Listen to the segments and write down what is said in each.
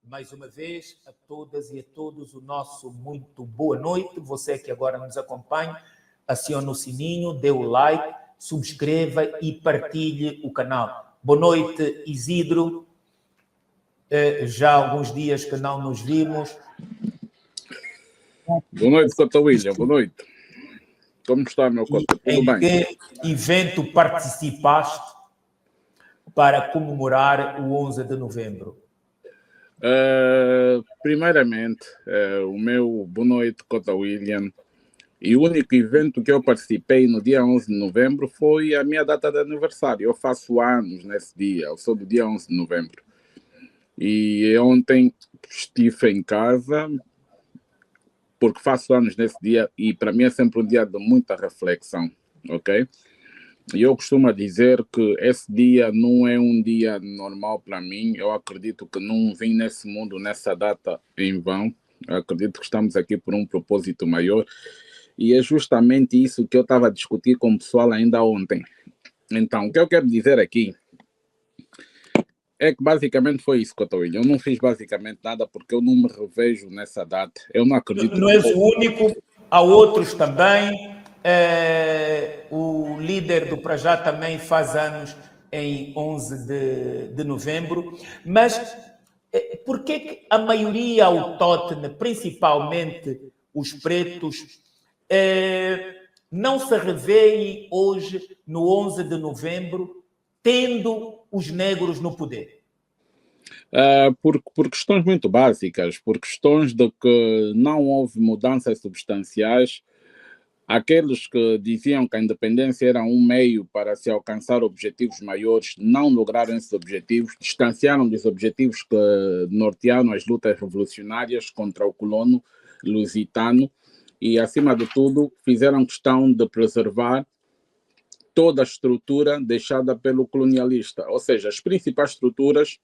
mais uma vez a todas e a todos o nosso muito boa noite. Você que agora nos acompanha, acione o sininho, dê o like, subscreva e partilhe o canal. Boa noite, Isidro. Já há alguns dias que não nos vimos. Boa noite, Cota William. Boa noite. Como está, meu Cota? Tudo bem? Em que evento participaste para comemorar o 11 de novembro? Primeiramente, o meu boa noite, Cota William. E o único evento que eu participei no dia 11 de novembro foi a minha data de aniversário. Eu faço anos nesse dia, eu sou do dia 11 de novembro. E ontem estive em casa, porque faço anos nesse dia e para mim é sempre um dia de muita reflexão, ok? E eu costumo dizer que esse dia não é um dia normal para mim. Eu acredito que não vim nesse mundo, nessa data, em vão. Eu acredito que estamos aqui por um propósito maior. E é justamente isso que eu estava a discutir com o pessoal ainda ontem. Então, o que eu quero dizer aqui é que basicamente foi isso que eu estou indo. Eu não fiz basicamente nada porque eu não me revejo nessa data. Eu não acredito. Não és o único, há outros também. O líder do Prajá também faz anos em 11 de novembro. Mas por que a maioria autóctone, principalmente os pretos, não se revêem hoje no 11 de novembro, tendo os negros no poder? Por questões muito básicas, por questões de que não houve mudanças substanciais. Aqueles que diziam que a independência era um meio para se alcançar objetivos maiores não lograram esses objetivos, distanciaram dos objetivos que nortearam as lutas revolucionárias contra o colono lusitano e, acima de tudo, fizeram questão de preservar toda a estrutura deixada pelo colonialista, ou seja, as principais estruturas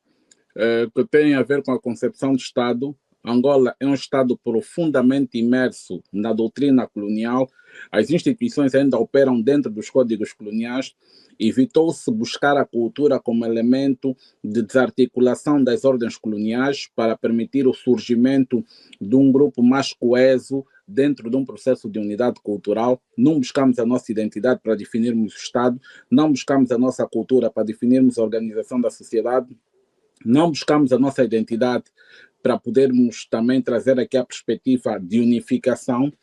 que têm a ver com a concepção de Estado. Angola é um Estado profundamente imerso na doutrina colonial, as instituições ainda operam dentro dos códigos coloniais, evitou-se buscar a cultura como elemento de desarticulação das ordens coloniais para permitir o surgimento de um grupo mais coeso dentro de um processo de unidade cultural. Não buscamos a nossa identidade para definirmos o Estado, não buscamos a nossa cultura para definirmos a organização da sociedade, não buscamos a nossa identidade para podermos também trazer aqui a perspectiva de unificação.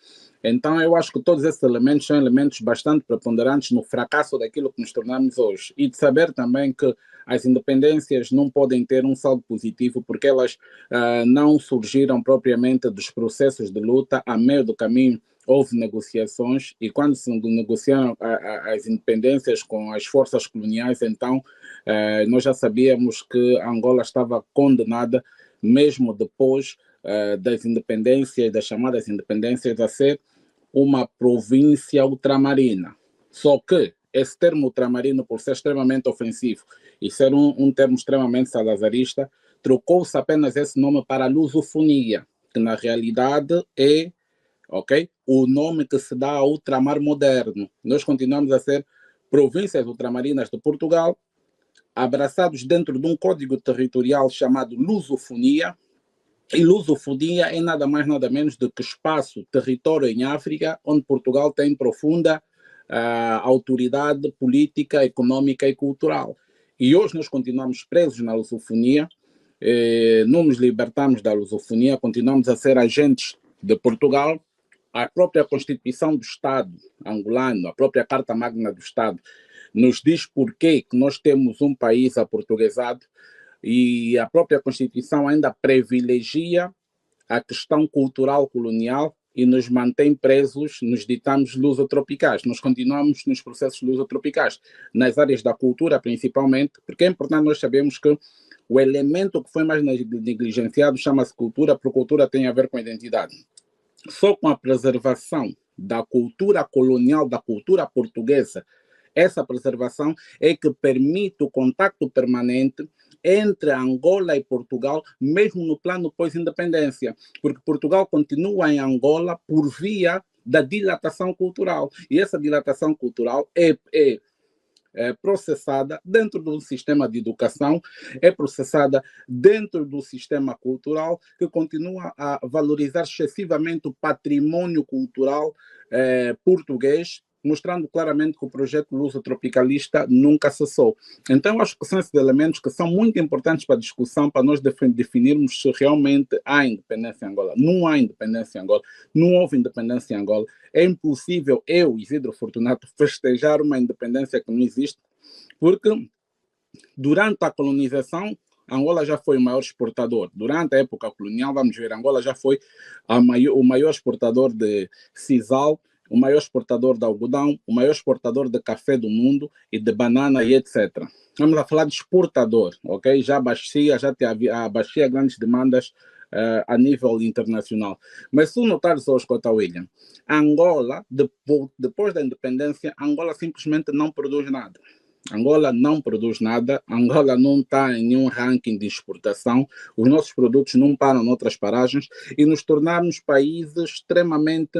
Então, eu acho que todos esses elementos são elementos bastante preponderantes no fracasso daquilo que nos tornamos hoje. E de saber também que as independências não podem ter um saldo positivo porque elas não surgiram propriamente dos processos de luta. A meio do caminho houve negociações e quando se negociaram as independências com as forças coloniais, então nós já sabíamos que Angola estava condenada, mesmo depois das independências, das chamadas independências, a ser uma província ultramarina. Só que esse termo ultramarino, por ser extremamente ofensivo e ser um termo extremamente salazarista, trocou-se apenas esse nome para lusofonia, que na realidade é o nome que se dá ao ultramar moderno. Nós continuamos a ser províncias ultramarinas de Portugal, abraçados dentro de um código territorial chamado lusofonia. E lusofonia é nada mais nada menos do que espaço, território em África, onde Portugal tem profunda autoridade política, econômica e cultural. E hoje nós continuamos presos na lusofonia, não nos libertamos da lusofonia, continuamos a ser agentes de Portugal. A própria Constituição do Estado angolano, a própria Carta Magna do Estado, nos diz por que nós temos um país aportuguesado e a própria Constituição ainda privilegia a questão cultural colonial e nos mantém presos nos ditames lusotropicais. Nós continuamos nos processos lusotropicais, nas áreas da cultura principalmente, porque é importante nós sabermos que o elemento que foi mais negligenciado chama-se cultura, porque cultura tem a ver com a identidade. Só com a preservação da cultura colonial, da cultura portuguesa, essa preservação é que permite o contacto permanente entre Angola e Portugal, mesmo no plano pós-independência, porque Portugal continua em Angola por via da dilatação cultural. E essa dilatação cultural é processada dentro do sistema de educação, é processada dentro do sistema cultural, que continua a valorizar excessivamente o patrimônio cultural português, mostrando claramente que o projeto luso-tropicalista nunca cessou. Então, acho que são esses elementos que são muito importantes para a discussão, para nós definirmos se realmente há independência em Angola. Não há independência em Angola, não houve independência em Angola. É impossível eu, Isidro Fortunato, festejar uma independência que não existe, porque durante a colonização, Angola já foi o maior exportador. Durante a época colonial, vamos ver, Angola já foi o maior exportador de sisal, o maior exportador de algodão, o maior exportador de café do mundo e de banana e etc. Vamos a falar de exportador, ok? Já abastecia grandes demandas a nível internacional. Mas se tu notares hoje, Cota William, Angola, depois da independência, Angola simplesmente não produz nada. Angola não produz nada, Angola não está em nenhum ranking de exportação, os nossos produtos não param noutras paragens e nos tornarmos países extremamente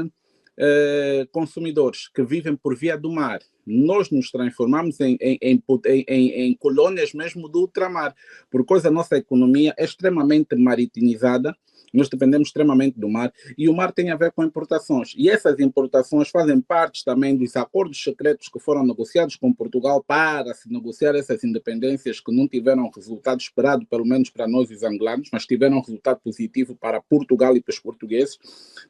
consumidores que vivem por via do mar. Nós nos transformamos em colônias mesmo do ultramar, porque a nossa economia é extremamente maritimizada, nós dependemos extremamente do mar, e o mar tem a ver com importações. E essas importações fazem parte também dos acordos secretos que foram negociados com Portugal para se negociar essas independências que não tiveram resultado esperado, pelo menos para nós os angolanos, mas tiveram resultado positivo para Portugal e para os portugueses.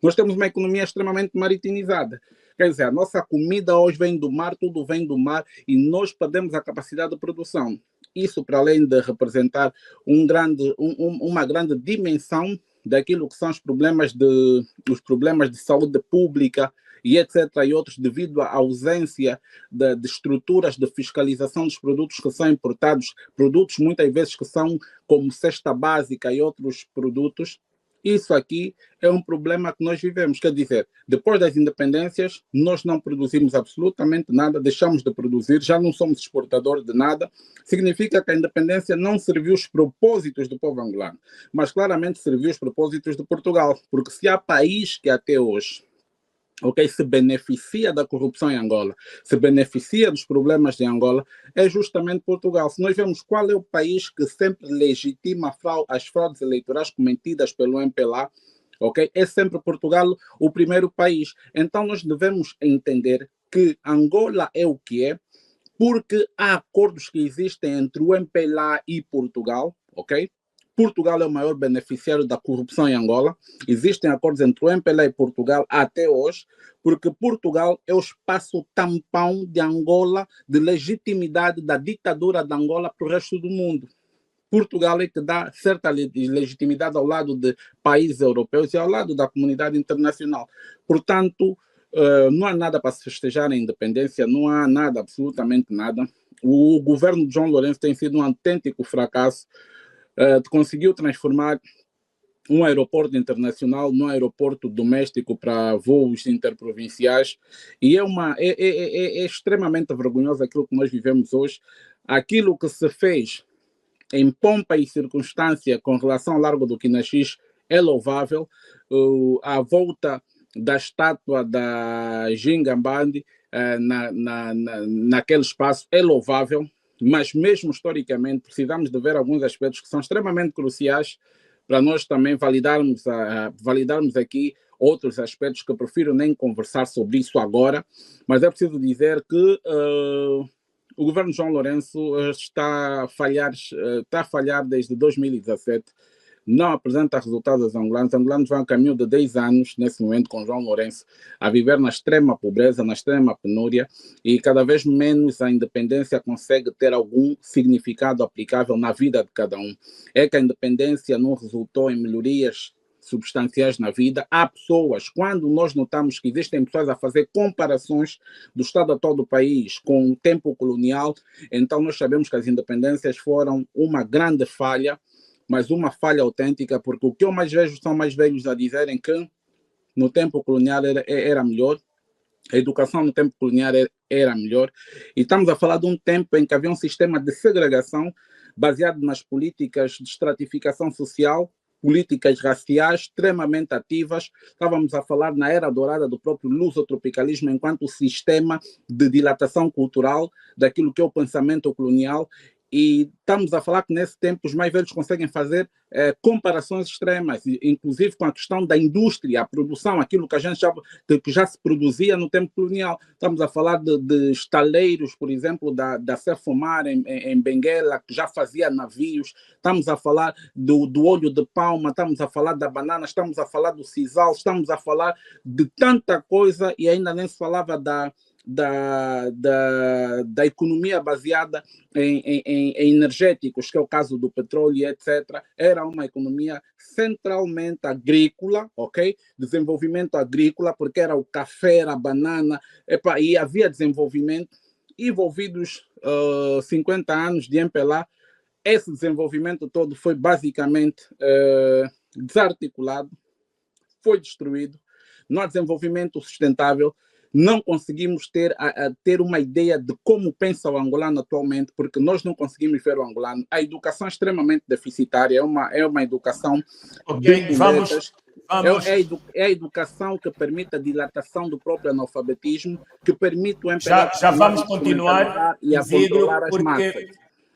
Nós temos uma economia extremamente maritimizada. Quer dizer, a nossa comida hoje vem do mar, tudo vem do mar, e nós perdemos a capacidade de produção. Isso, para além de representar uma grande dimensão daquilo que são os problemas de saúde pública e etc. e outros, devido à ausência de estruturas de fiscalização dos produtos que são importados, produtos muitas vezes que são como cesta básica e outros produtos. Isso aqui é um problema que nós vivemos. Quer dizer, depois das independências, nós não produzimos absolutamente nada, deixamos de produzir, já não somos exportadores de nada. Significa que a independência não serviu os propósitos do povo angolano, mas claramente serviu os propósitos de Portugal. Porque se há país que até hoje se beneficia da corrupção em Angola, se beneficia dos problemas de Angola, é justamente Portugal. Se nós vemos qual é o país que sempre legitima as fraudes eleitorais cometidas pelo MPLA, é sempre Portugal o primeiro país. Então nós devemos entender que Angola é o que é, porque há acordos que existem entre o MPLA e Portugal, Portugal é o maior beneficiário da corrupção em Angola. Existem acordos entre o MPLA e Portugal até hoje, porque Portugal é o espaço tampão de Angola, de legitimidade da ditadura de Angola para o resto do mundo. Portugal é que dá certa legitimidade ao lado de países europeus e ao lado da comunidade internacional. Portanto, não há nada para se festejar a independência, não há nada, absolutamente nada. O governo de João Lourenço tem sido um autêntico fracasso. Conseguiu transformar um aeroporto internacional num aeroporto doméstico para voos interprovinciais, e é extremamente vergonhoso aquilo que nós vivemos hoje. Aquilo que se fez em pompa e circunstância com relação ao Largo do Quinaxis é louvável. A volta da estátua da Ginga Mbandi naquele espaço é louvável, mas mesmo historicamente precisamos de ver alguns aspectos que são extremamente cruciais para nós também validarmos aqui outros aspectos que eu prefiro nem conversar sobre isso agora, mas é preciso dizer que o governo de João Lourenço está a falhar desde 2017, não apresenta resultados aos angolanos. Os angolanos vão a caminho de 10 anos, nesse momento, com João Lourenço, a viver na extrema pobreza, na extrema penúria, e cada vez menos a independência consegue ter algum significado aplicável na vida de cada um. É que a independência não resultou em melhorias substanciais na vida. Há pessoas, quando nós notamos que existem pessoas a fazer comparações do estado atual do país com o tempo colonial, então nós sabemos que as independências foram uma grande falha, mas uma falha autêntica, porque o que eu mais vejo são mais velhos a dizerem que no tempo colonial era melhor, a educação no tempo colonial era melhor, e estamos a falar de um tempo em que havia um sistema de segregação baseado nas políticas de estratificação social, políticas raciais extremamente ativas. Estávamos a falar na era dourada do próprio lusotropicalismo enquanto sistema de dilatação cultural daquilo que é o pensamento colonial. E estamos a falar que nesse tempo os mais velhos conseguem fazer comparações extremas, inclusive com a questão da indústria, a produção, aquilo que a gente já se produzia no tempo colonial. Estamos a falar de estaleiros, por exemplo, da Cefomar em Benguela, que já fazia navios. Estamos a falar do óleo de palma, estamos a falar da banana, estamos a falar do sisal, estamos a falar de tanta coisa e ainda nem se falava da economia baseada em energéticos, que é o caso do petróleo, etc. Era uma economia centralmente agrícola, ok? Desenvolvimento agrícola, porque era o café, era a banana, e havia desenvolvimento. Envolvidos 50 anos de MPLA, esse desenvolvimento todo foi basicamente desarticulado, foi destruído. Não há desenvolvimento sustentável. Não conseguimos ter uma ideia de como pensa o angolano atualmente, porque nós não conseguimos ver o angolano. A educação é extremamente deficitária, é uma educação de boletas. É a educação que permite a dilatação do próprio analfabetismo, que permite o já vamos continuar, e a Isidro, controlar as massas.